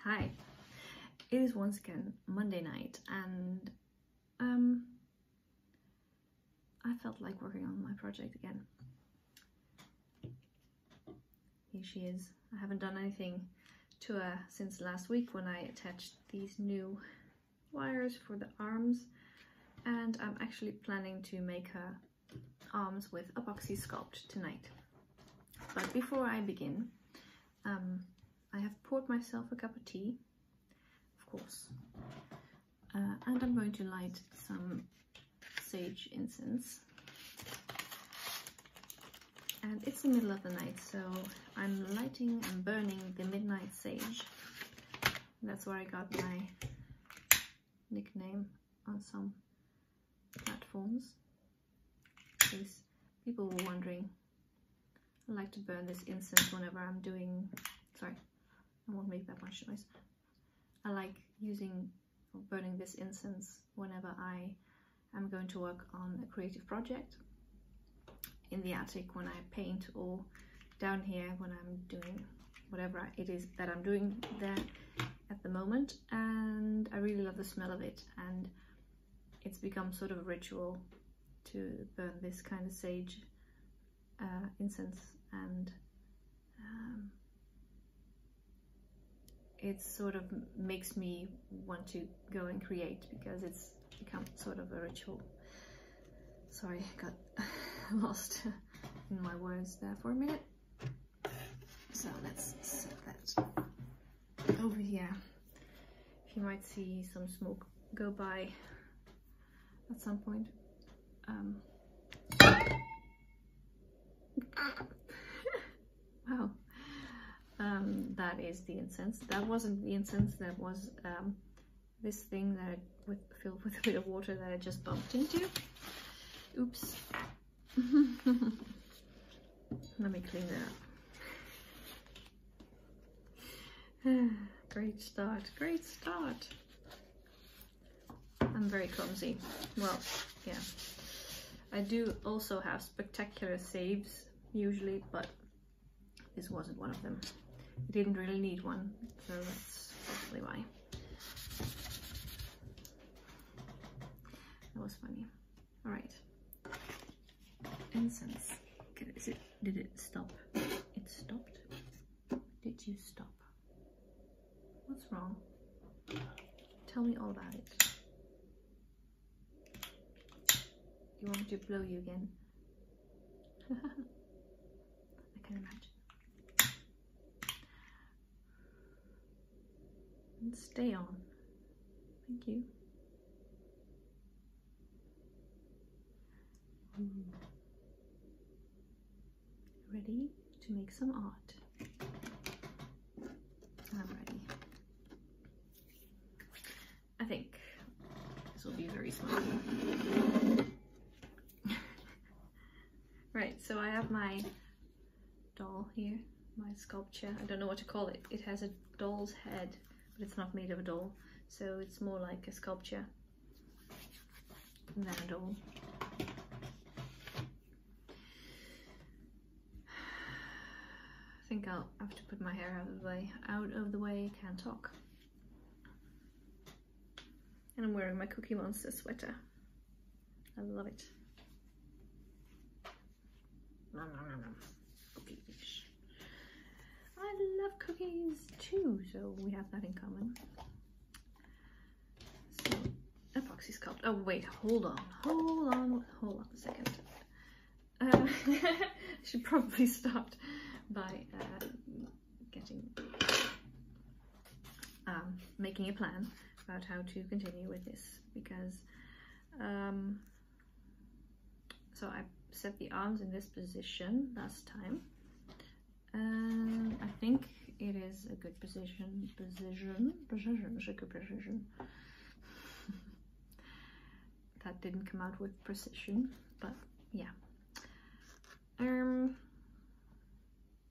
Hi, it is once again Monday night and I felt like working on my project again. Here she is. I haven't done anything to her since last week when I attached these new wires for the arms, and I'm actually planning to make her arms with Apoxie Sculpt tonight. But before I begin, I have poured myself a cup of tea, of course, and I'm going to light some sage incense. And it's the middle of the night, so I'm lighting and burning the midnight sage. That's where I got my nickname on some platforms. In case people were wondering, I like to burn this incense whenever I'm doing, sorry, I won't make that much noise. I like using or burning this incense whenever I am going to work on a creative project, in the attic when I paint, or down here when I'm doing whatever it is that I'm doing there at the moment. And I really love the smell of it, and it's become sort of a ritual to burn this kind of sage incense, and it sort of makes me want to go and create, because it's become sort of a ritual. Sorry, I got lost in my words there for a minute. So let's set that over here. You might see some smoke go by at some point. Wow. That is the incense. That wasn't the incense, that was this thing that filled with a bit of water that I just bumped into. Oops. Let me clean that up. Great start, great start. I'm very clumsy. Well, yeah. I do also have spectacular saves usually, but this wasn't one of them. I didn't really need one, so that's probably why. That was funny. All right. Incense. Okay, did it stop? It stopped? Did you stop? What's wrong? Tell me all about it. You want me to blow you again? I can imagine. And stay on. Thank you. Ready to make some art? I'm ready. I think this will be very smoky. Right, so I have my doll here, my sculpture. I don't know what to call it. It has a doll's head, but it's not made of a doll, so it's more like a sculpture than a doll. I think I'll have to put my hair out of the way, can't talk. And I'm wearing my Cookie Monster sweater. I love it. Nom, nom, nom, nom. Cookies. I love cookies too, so we have that in common. So, Apoxie Sculpt. Oh wait, hold on a second. I should probably start by making a plan about how to continue with this, because so I set the arms in this position last time, and I think it is a good position. That didn't come out with precision, but yeah.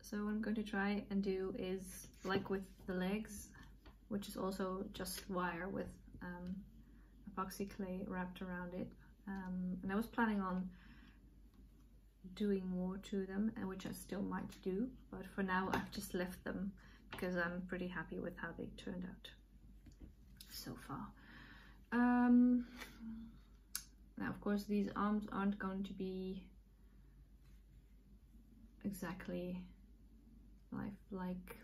So what I'm going to try and do is, like with the legs, which is also just wire with epoxy clay wrapped around it, and I was planning on doing more to them, and which I still might do, but for now I've just left them because I'm pretty happy with how they turned out so far. Now of course these arms aren't going to be exactly like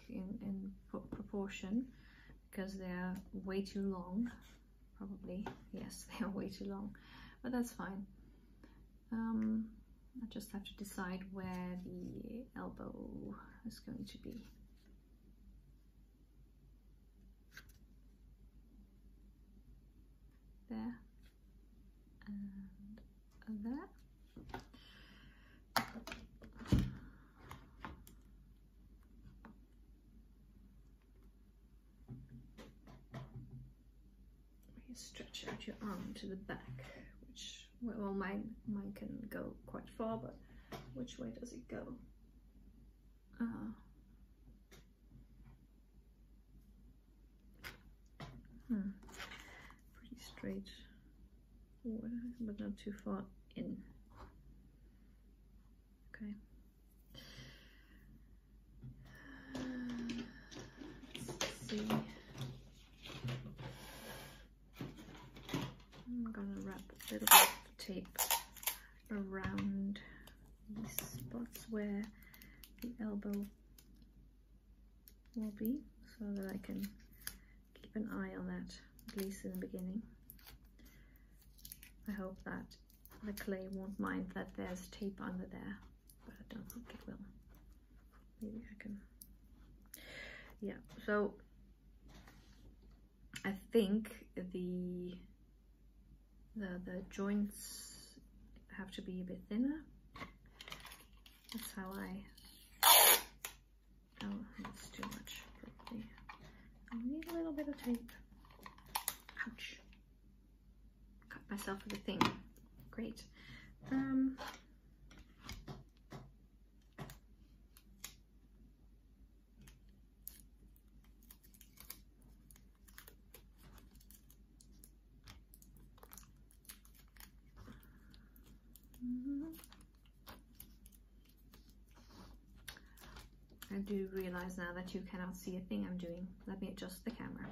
in proportion, because they're way too long. Probably, yes, they are way too long, but that's fine. I just have to decide where the elbow is going to be. There and there. You stretch out your arm to the back, which, well, mine can go quite far, but which way does it go? Pretty straight, but not too far in. Okay. Let's see. I'm gonna wrap a little bit of tape around these spots where the elbow will be, so that I can keep an eye on that, at least in the beginning. I hope that the clay won't mind that there's tape under there, but I don't think it will. Maybe I can, yeah. So I think the joints have to be a bit thinner. That's how oh, that's too much, probably. I need a little bit of tape. Ouch. Cut myself with a thing. Great. I do realize now that you cannot see a thing I'm doing. Let me adjust the camera.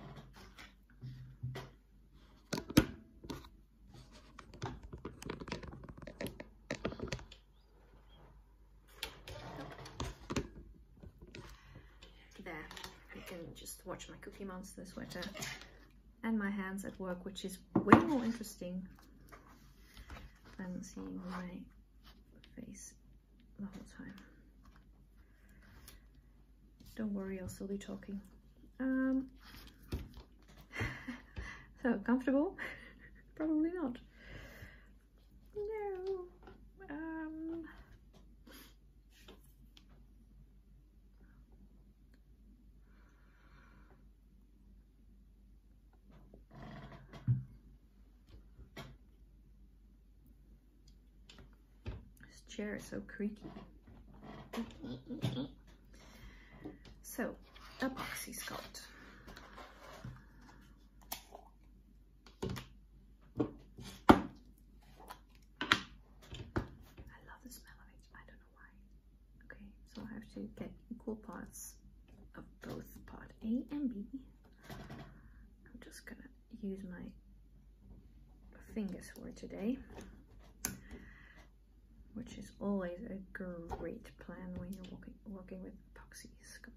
There, you can just watch my Cookie Monster sweater and my hands at work, which is way more interesting than seeing my face the whole time. Don't worry, I'll still be talking. So comfortable? Probably not. No. This chair is so creaky. So, Apoxie Sculpt. I love the smell of it. I don't know why. Okay, so I have to get equal parts of both part A and B. I'm just gonna use my fingers for today, which is always a great plan when you're working with Apoxie Sculpt.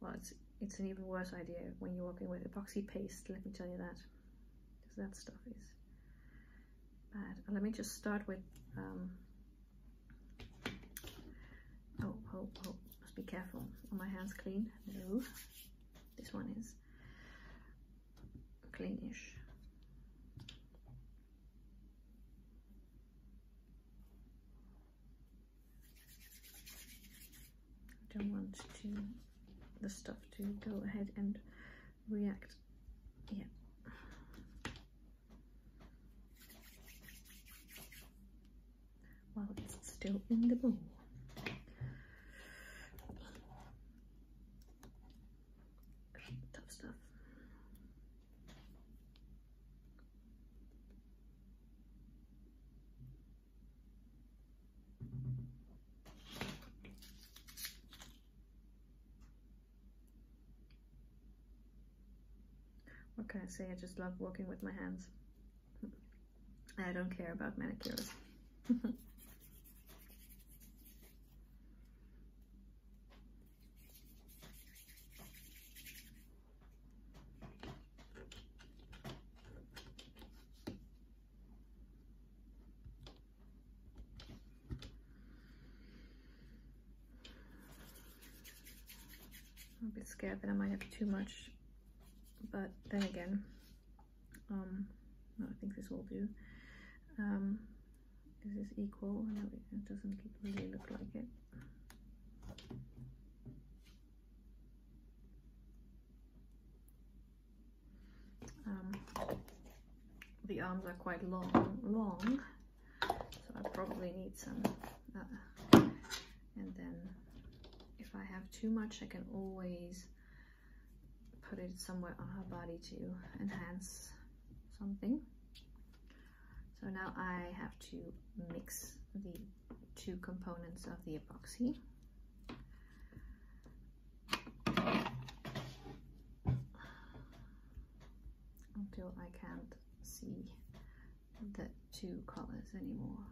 Well, it's an even worse idea when you're working with epoxy paste, let me tell you that, because that stuff is bad. Let me just start with oh, must be careful. Are my hands clean? No, this one is cleanish. I don't want the stuff to go ahead and react. Yeah. While it's still in the bowl. Tough stuff. What can I say? I just love working with my hands. I don't care about manicures. I'm a bit scared that I might have too much, but then again, no, I think this will do. This is equal. No, it doesn't really look like it. The arms are quite long, so I probably need some. And then if I have too much, I can always put it somewhere on her body to enhance something. So now I have to mix the two components of the epoxy. Until I can't see the two colors anymore.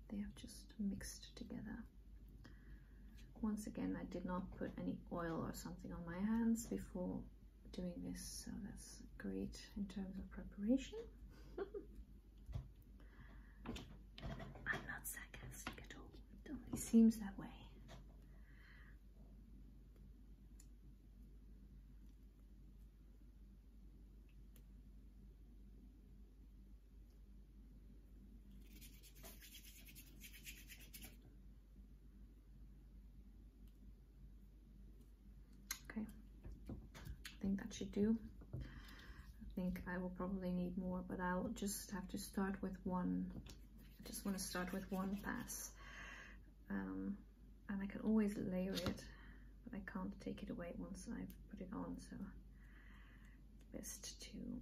They have just mixed together. Once again, I did not put any oil or something on my hands before doing this, so that's great in terms of preparation. I'm not sarcastic at all. It only seems that way. Okay, I think that should do. I think I will probably need more, but I'll just have to start with one. I just want to start with one pass, and I can always layer it, but I can't take it away once I've put it on, so it's best to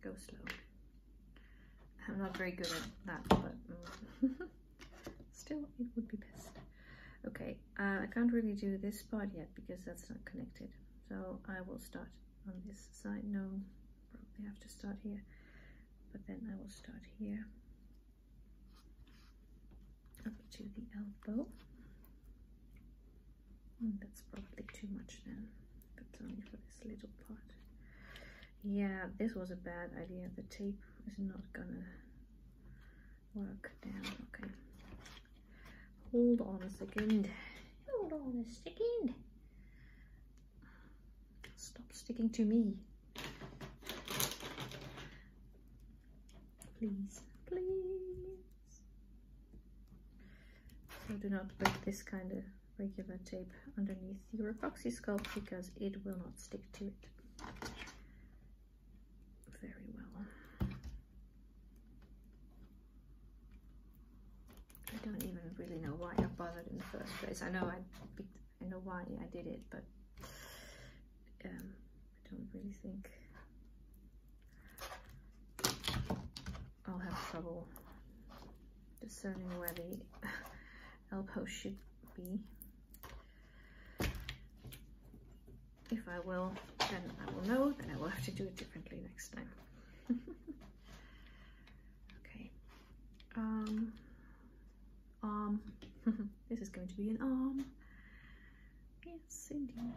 go slow. I'm not very good at that, but still it would be best. Okay, I can't really do this part yet because that's not connected, so I will start on this side. No, probably have to start here, but then I will start here up to the elbow. That's probably too much then, but only for this little part. Yeah, this was a bad idea. The tape is not gonna work down. Okay, hold on a second. Hold on a second. Stop sticking to me. Please, please. So do not put this kind of regular tape underneath your Apoxie Sculpt because it will not stick to it very well. I don't even really know why I bothered in the first place. I know why I did it, but I don't really think I'll have trouble discerning where the elbow should be. If I will, then I will know that I will have to do it differently next time. Okay. Arm. This is going to be an arm. Yes, indeed.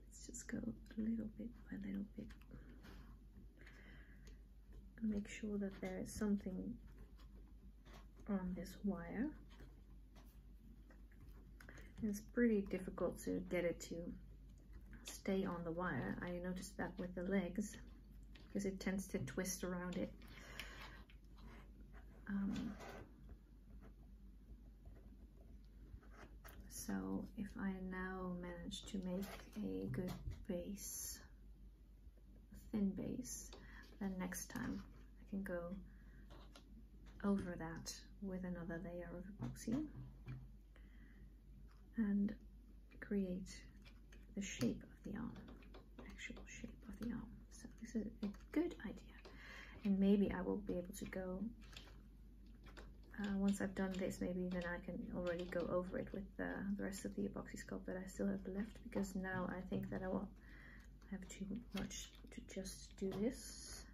Let's just go a little bit by little bit. And make sure that there is something on this wire. It's pretty difficult to get it to stay on the wire. I noticed that with the legs because it tends to twist around it. So if I now manage to make a good base, a thin base, then next time I can go over that with another layer of epoxy and create the shape of the arm, actual shape of the arm. So this is a good idea, and maybe I will be able to go once I've done this, maybe then I can already go over it with the rest of the Apoxie Sculpt that I still have left, because now I think that I will have too much to just do this.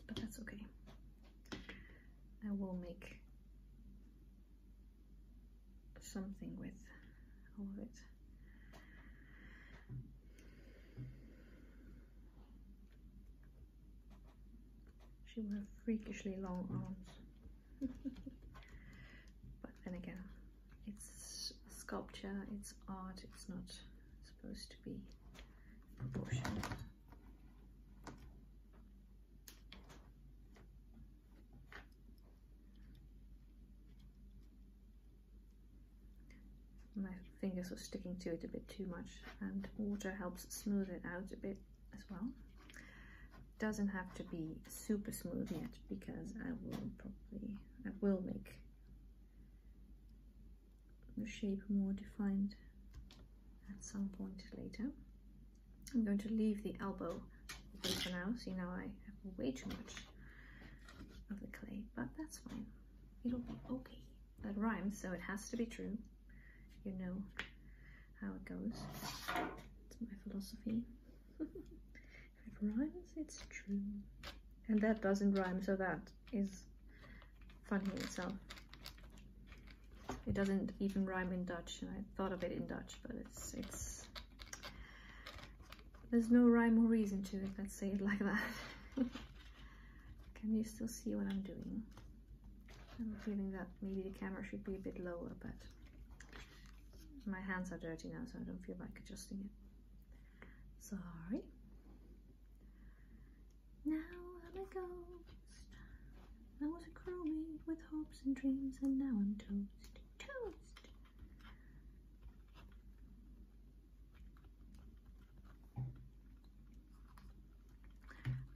But that's okay. I will make something with all of it. She will have freakishly long arms. But then again, it's sculpture, it's art, it's not supposed to be proportional. My fingers are sticking to it a bit too much, and water helps smooth it out a bit as well. Doesn't have to be super smooth yet, because I will make the shape more defined at some point later. I'm going to leave the elbow open for now. See, now I have way too much of the clay, but that's fine. It'll be okay. That rhymes, so it has to be true. You know how it goes. It's my philosophy. If it rhymes, it's true. And that doesn't rhyme, so that is funny in itself. It doesn't even rhyme in Dutch, and I thought of it in Dutch, but it's there's no rhyme or reason to it, let's say it like that. Can you still see what I'm doing? I'm feeling that maybe the camera should be a bit lower, but my hands are dirty now, so I don't feel like adjusting it. Sorry. Now I'm a ghost. I was a crewmate with hopes and dreams, and now I'm toast. Toast!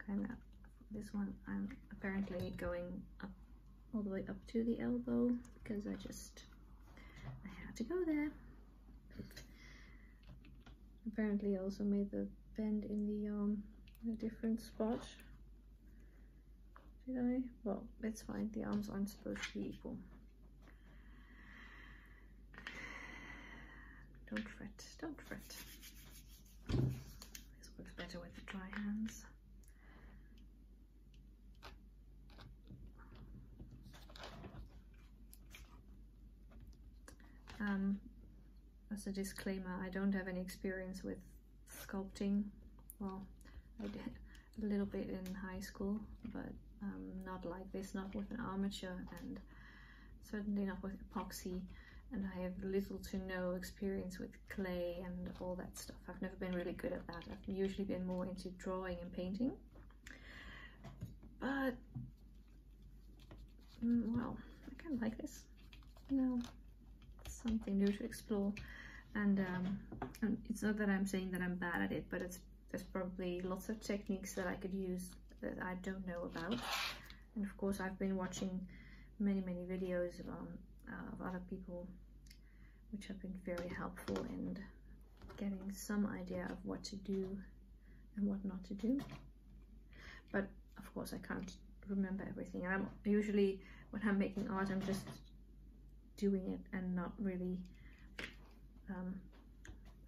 Okay, now this one I'm apparently going up all the way up to the elbow, because I had to go there. Apparently I also made the bend in a different spot. Did I? Well, it's fine. The arms aren't supposed to be equal. Don't fret. Don't fret. This works better with the dry hands. As a disclaimer, I don't have any experience with sculpting. Well, I did a little bit in high school, but not like this, not with an armature, and certainly not with epoxy, and I have little to no experience with clay and all that stuff. I've never been really good at that. I've usually been more into drawing and painting, but well, I kind of like this, you know, something new to explore. And it's not that I'm saying that I'm bad at it, but there's probably lots of techniques that I could use that I don't know about. And of course I've been watching many videos of other people, which have been very helpful in getting some idea of what to do and what not to do. But of course I can't remember everything. I'm usually, when I'm making art, I'm just doing it and not really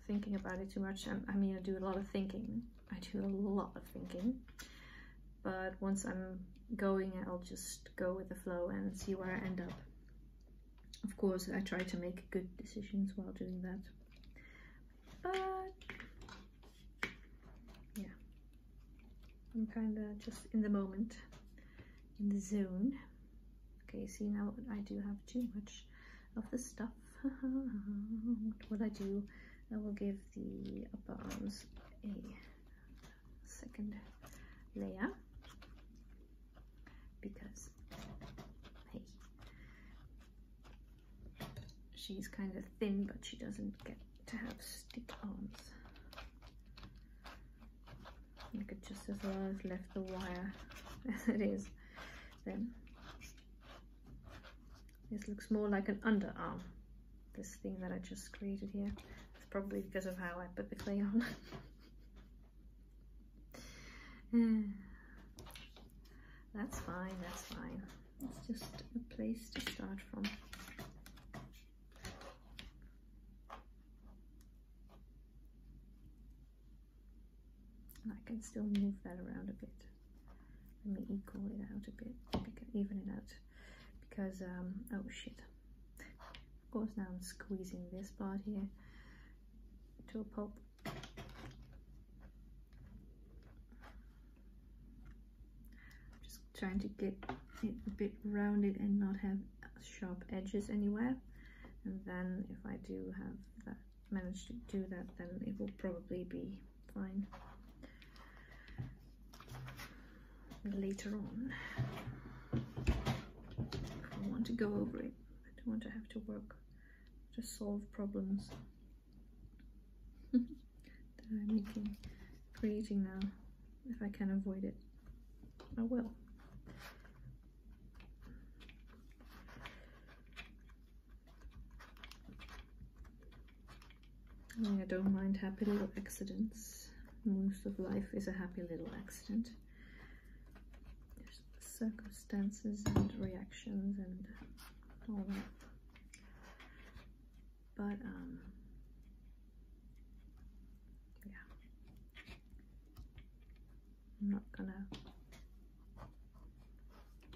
thinking about it too much. I mean, I do a lot of thinking. But once I'm going, I'll just go with the flow and see where I end up. Of course, I try to make good decisions while doing that. But yeah, I'm kind of just in the moment, in the zone. Okay, see, now I do have too much of the stuff. What I do, I will give the upper arms a second layer, because hey, she's kind of thin, but she doesn't get to have stick arms. I could just as well have left the wire as it is then. This looks more like an underarm, this thing that I just created here. It's probably because of how I put the clay on. That's fine, that's fine. It's just a place to start from. And I can still move that around a bit. Let me equal it out a bit, even it out, because oh shit, of course now I'm squeezing this part here to a pulp. Just trying to get it a bit rounded and not have sharp edges anywhere, and then if I do have that, manage to do that, then it will probably be fine later on. I want to go over it. I don't want to have to work to solve problems that I'm creating now. If I can avoid it, I will. I mean, I don't mind happy little accidents. Most of life is a happy little accident. Circumstances and reactions and all that, but yeah,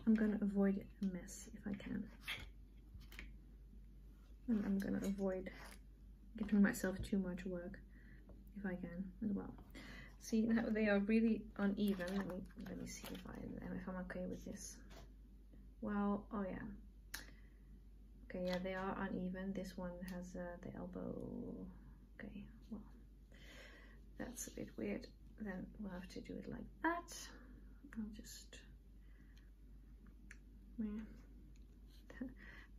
I'm gonna avoid a mess if I can, and I'm gonna avoid giving myself too much work if I can as well. See, now they are really uneven. Let me see if I'm okay with this. Well, oh yeah. Okay, yeah, they are uneven. This one has the elbow. Okay, well, that's a bit weird. Then we'll have to do it like that. I'll just, yeah.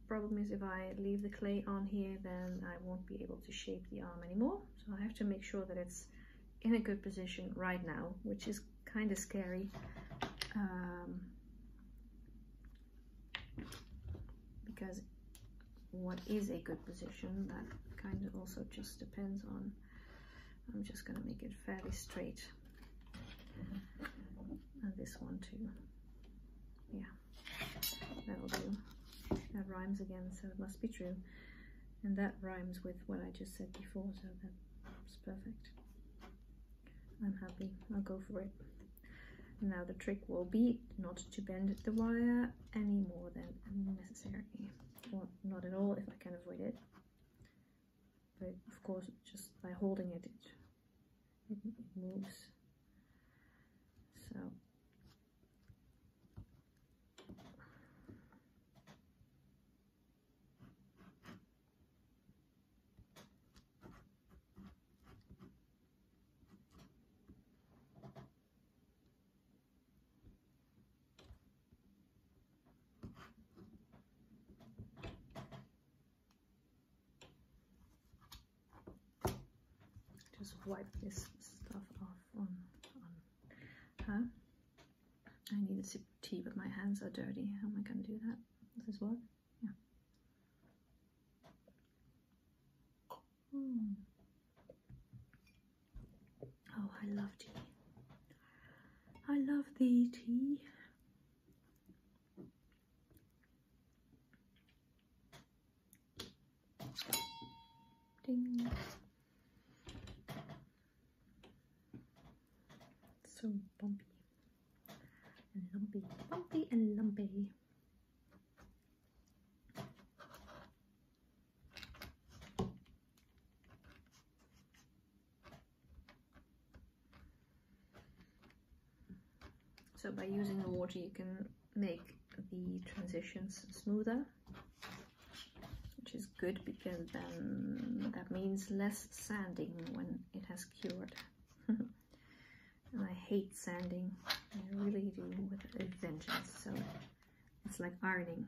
Problem is, if I leave the clay on here, then I won't be able to shape the arm anymore. So I have to make sure that it's in a good position right now, which is kind of scary, because what is a good position, that kind of also just depends on, I'm just going to make it fairly straight, and this one too, yeah, that'll do. That rhymes again, so it must be true, and that rhymes with what I just said before, so that's perfect. I'm happy, I'll go for it. Now the trick will be not to bend the wire any more than necessary, or not at all if I can avoid it. But of course, just by holding it, it moves. So just wipe this stuff off on her. I need a sip of tea, but my hands are dirty. How am I going to do that? Does this work? Yeah. Oh, I love tea. I love the tea. Ding. So bumpy and lumpy, bumpy and lumpy. So by using the water, you can make the transitions smoother, which is good, because then that means less sanding when it has cured. And I hate sanding, I really do, with a vengeance, so it's like ironing.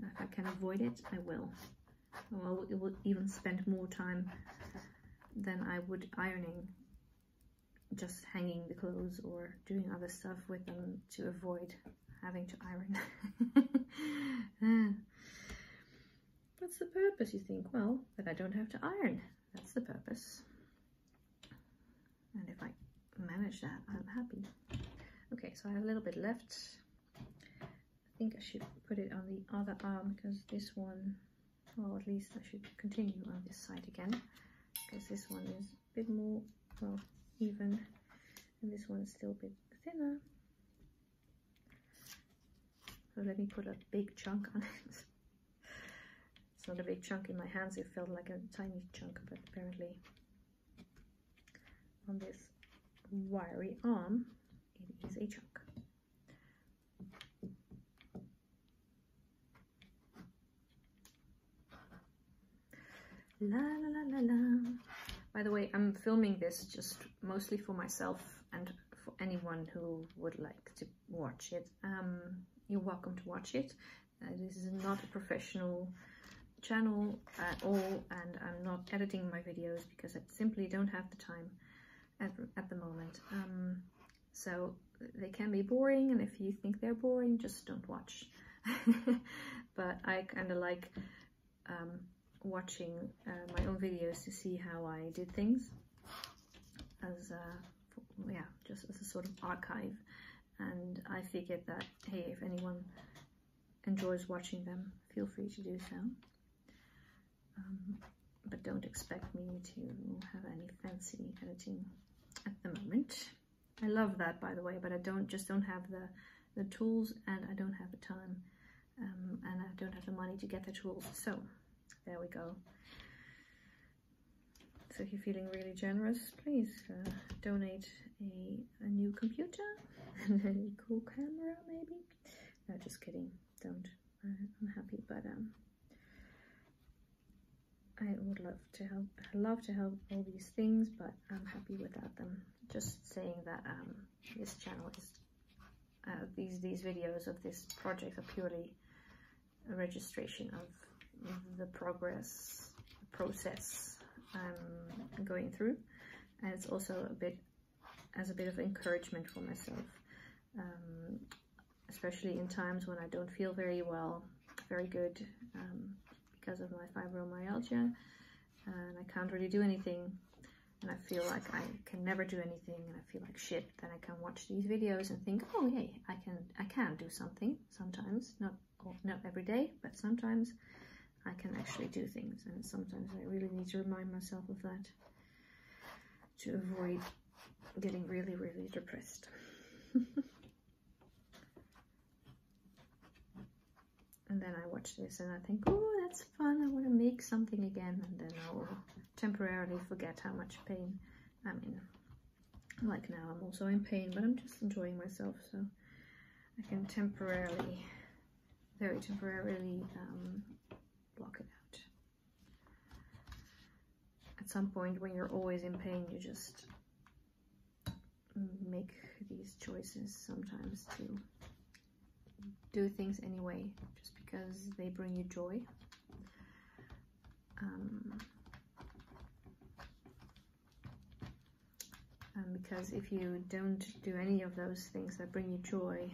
If I can avoid it, I will. Well, it will even spend more time than I would ironing, just hanging the clothes or doing other stuff with them to avoid having to iron. What's the purpose, you think? Well, that I don't have to iron. That's the purpose. And if I manage that, I'm happy. Okay, so I have a little bit left. think I should put it on the other arm, because this one, well, at least I should continue on this side again, because this one is a bit more, well, even, and this one is still a bit thinner. So let me put a big chunk on it. It's not a big chunk in my hands, it felt like a tiny chunk, but apparently on this wiry arm it is a chunk. La la la la la. By the way, I'm filming this just mostly for myself and for anyone who would like to watch it. You're welcome to watch it. This is not a professional channel at all, and I'm not editing my videos because I simply don't have the time at the moment. So they can be boring, and if you think they're boring, just don't watch. But I kind of like watching my own videos to see how I did things, as yeah, just as a sort of archive. And I figured that, hey, if anyone enjoys watching them, feel free to do so. But don't expect me to have any fancy editing at the moment. I love that, by the way, but I don't have the tools, and I don't have the time, and I don't have the money to get the tools. So there we go. So if you're feeling really generous, please donate a new computer and a cool camera, maybe. No, just kidding. Don't. I'm happy, but I would love to help. I love to help all these things, but I'm happy without them. Just saying that this channel is these videos of this project are purely a registration of the process I'm going through, and it's also a bit of encouragement for myself, especially in times when I don't feel very good because of my fibromyalgia, and I can't really do anything, and I feel like I can never do anything, and I feel like shit. Then I can watch these videos and think, oh hey, I can do something sometimes, not every day, but sometimes I can actually do things, and sometimes I really need to remind myself of that to avoid getting really, really depressed. And then I watch this and I think, oh, that's fun, I want to make something again, and then I'll temporarily forget how much pain I'm in. Like now I'm also in pain, but I'm just enjoying myself, so I can temporarily, very temporarily, block it out. At some point when you're always in pain, you just make these choices sometimes to do things anyway, just because they bring you joy. Because if you don't do any of those things that bring you joy,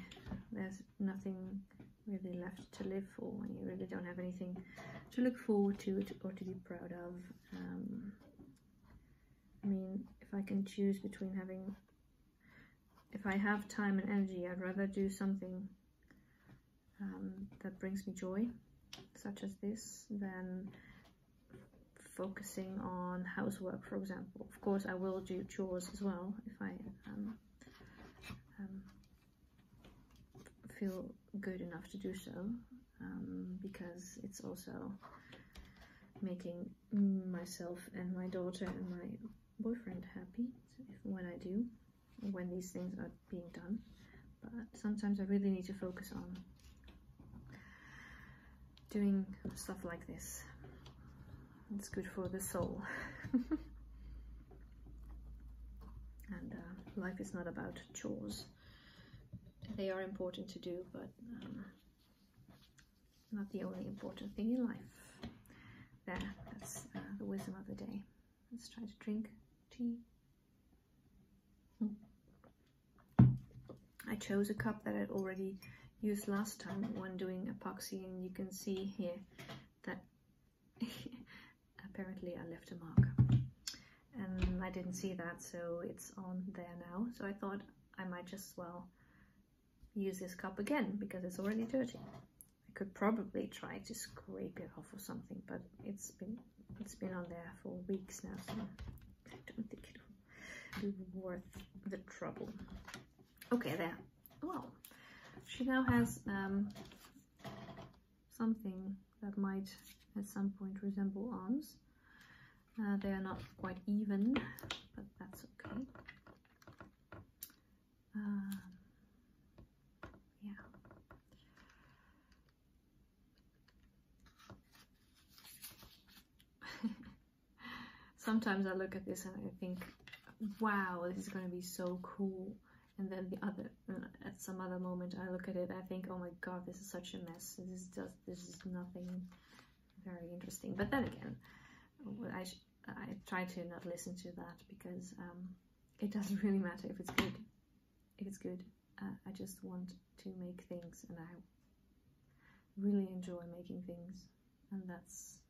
there's nothing really left to live for, and you really don't have anything to look forward to or to be proud of. I mean, if I can choose between if I have time and energy, I'd rather do something that brings me joy, such as this, than focusing on housework, for example. Of course, I will do chores as well if I feel good enough to do so, because it's also making myself and my daughter and my boyfriend happy when these things are being done. But sometimes I really need to focus on doing stuff like this. It's good for the soul. And life is not about chores. They are important to do, but not the only important thing in life. That's the wisdom of the day. Let's try to drink tea. I chose a cup that I'd already used last time when doing epoxy, and you can see here that apparently I left a mark, and I didn't see that, so it's on there now. So I thought I might just well use this cup again because it's already dirty. I could probably try to scrape it off or something, but it's been on there for weeks now, so I don't think it will be worth the trouble. Okay, there. Well, she now has something that might at some point resemble arms. They are not quite even, but that's okay. Yeah. Sometimes I look at this and I think, wow, this is going to be so cool. And then at some other moment I look at it, I think, oh my god, this is such a mess. This is nothing very interesting. But then again, I try to not listen to that because it doesn't really matter if it's good. If it's good, I just want to make things, and I really enjoy making things, and that's,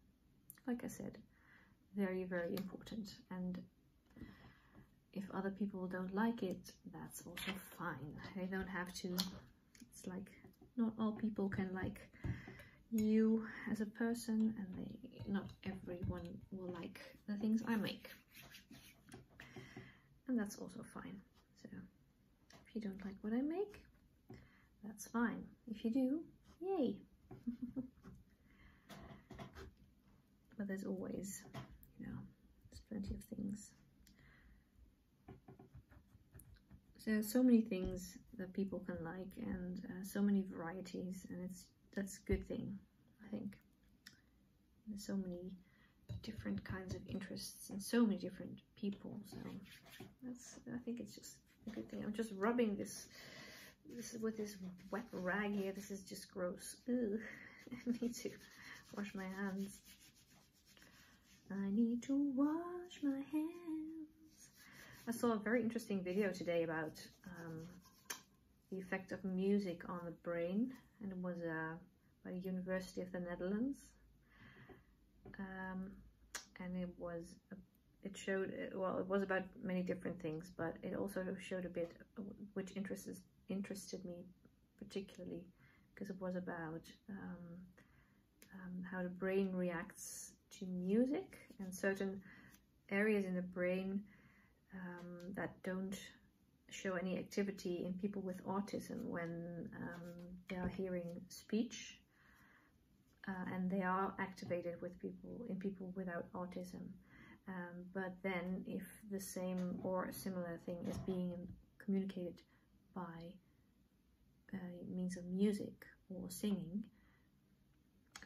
like I said, very, very important. And if other people don't like it, that's also fine. They don't have to. It's like not all people can like you as a person, and not everyone will like the things I make, and that's also fine. So if you don't like what I make, that's fine. If you do, yay. But there's always, you know, there's plenty of things. There's so many things that people can like, and so many varieties, and that's a good thing, I think. There's so many different kinds of interests and so many different people, so I think it's just a good thing. I'm just rubbing this with this wet rag here. This is just gross. Ugh. I need to wash my hands. I need to wash my hands. I saw a very interesting video today about the effect of music on the brain, and it was by the University of the Netherlands, and it was about many different things, but it also showed a bit which interested me particularly, because it was about how the brain reacts to music, and certain areas in the brain that don't show any activity in people with autism when they are hearing speech, and they are activated in people without autism. But then if the same or a similar thing is being communicated by means of music or singing,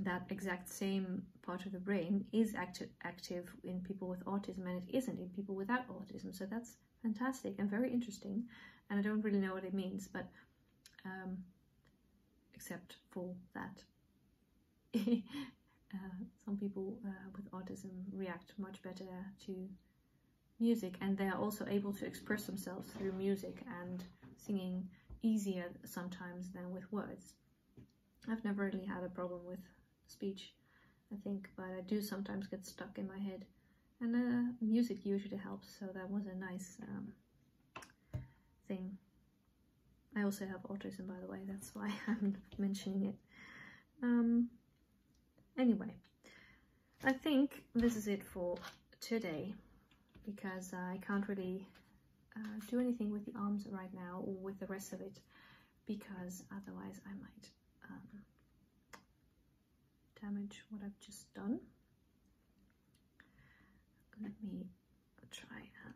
that exact same part of the brain is active in people with autism, and it isn't in people without autism. So that's fantastic and very interesting, and I don't really know what it means, but except for that some people with autism react much better to music, and they are also able to express themselves through music and singing easier sometimes than with words. I've never really had a problem with speech, I think, but I do sometimes get stuck in my head, and music usually helps, so that was a nice thing. I also have autism, by the way, that's why I'm mentioning it. Anyway, I think this is it for today, because I can't really do anything with the arms right now, or with the rest of it, because otherwise I might damage what I've just done. Let me try and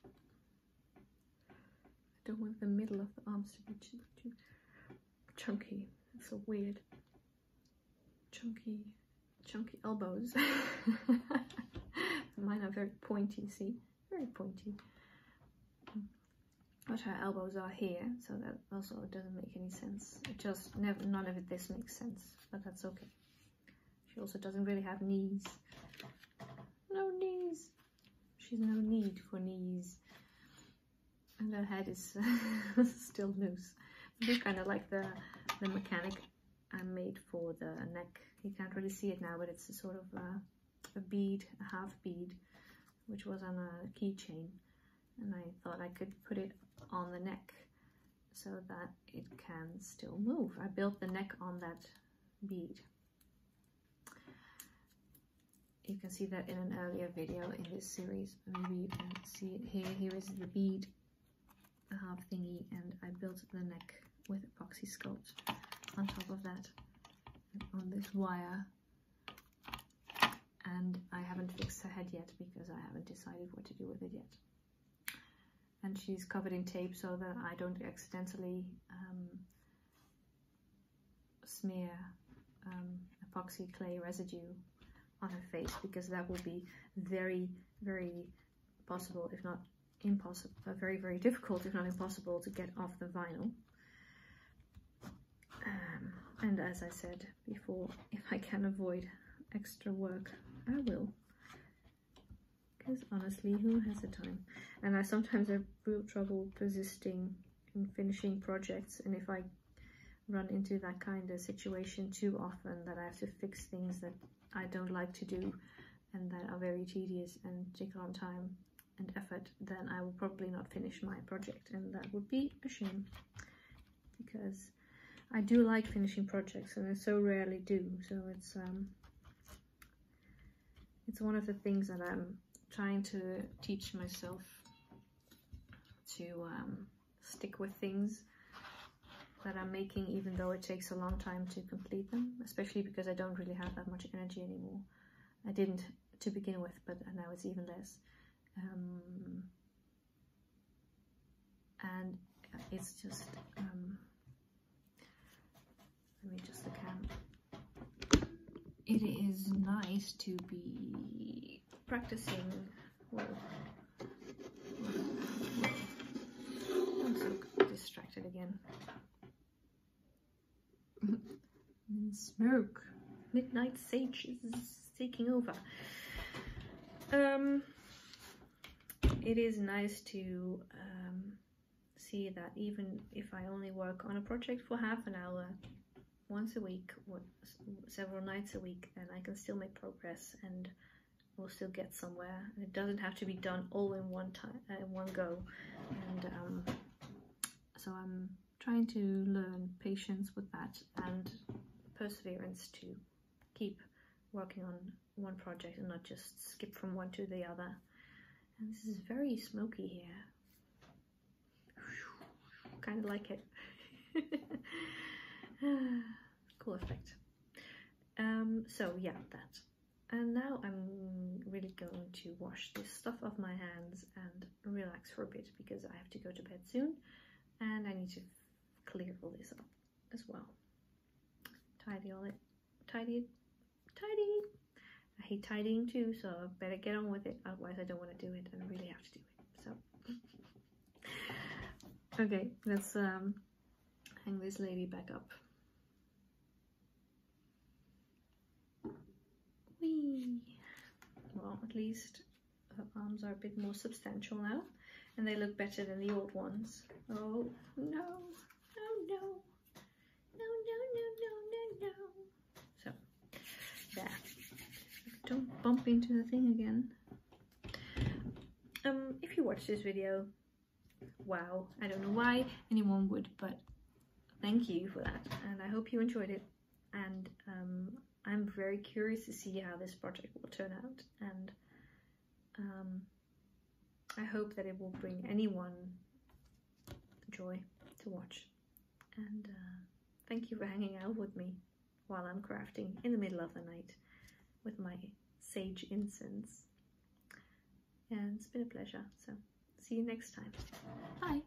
I don't want the middle of the arms to be too chunky. It's so weird. Chunky elbows. Mine are very pointy, see? Very pointy. But her elbows are here, so that also doesn't make any sense. It just none of this makes sense, but that's okay. She also doesn't really have knees. No knees. She's no need for knees. And her head is still loose. I do kind of like the mechanic I made for the neck. You can't really see it now, but it's a sort of a bead, a half bead, which was on a keychain. and I thought I could put it on the neck so that it can still move. I built the neck on that bead. You can see that in an earlier video in this series. Maybe you can see it here. Here is the bead, the half thingy, and I built the neck with Apoxie Sculpt on top of that, on this wire. And I haven't fixed her head yet because I haven't decided what to do with it yet. And she's covered in tape so that I don't accidentally smear epoxy clay residue on her face, because that will be very, very possible, if not impossible, very, very difficult, if not impossible, to get off the vinyl. And as I said before, if I can avoid extra work, I will. Because honestly, who has the time? And I sometimes have real trouble persisting in finishing projects, and if I run into that kind of situation too often, that I have to fix things that I don't like to do and that are very tedious and take a long time and effort, then I will probably not finish my project, and that would be a shame, because I do like finishing projects and I so rarely do. So it's one of the things that I'm trying to teach myself, to stick with things that I'm making, even though it takes a long time to complete them, especially because I don't really have that much energy anymore. I didn't to begin with, but now it's even less. And it's just, let me adjust the cam. It is nice to be practicing. Whoa. I'm so distracted again. Smoke. Midnight Sage is taking over. It is nice to see that even if I only work on a project for half an hour once a week or several nights a week, then I can still make progress and we'll still get somewhere. And it doesn't have to be done all in one time, in one go. And so I'm trying to learn patience with that and perseverance to keep working on one project and not just skip from one to the other. And this is very smoky here. Kind of like it. Cool effect. So yeah, that. And now I'm really going to wash this stuff off my hands and relax for a bit, because I have to go to bed soon and I need to clear all this up as well. Tidy all it. Tidy. I hate tidying too, so I better get on with it, otherwise I don't want to do it and I really have to do it. So okay, let's hang this lady back up. Whee! Well, at least her arms are a bit more substantial now, and they look better than the old ones. Oh no, oh no, no, no, no, no, no, no. So, there. Don't bump into the thing again. If you watch this video, wow, I don't know why anyone would, but thank you for that, and I hope you enjoyed it. And I'm very curious to see how this project will turn out, and I hope that it will bring anyone joy to watch. And thank you for hanging out with me while I'm crafting in the middle of the night with my sage incense. And it's been a pleasure. So see you next time. Bye.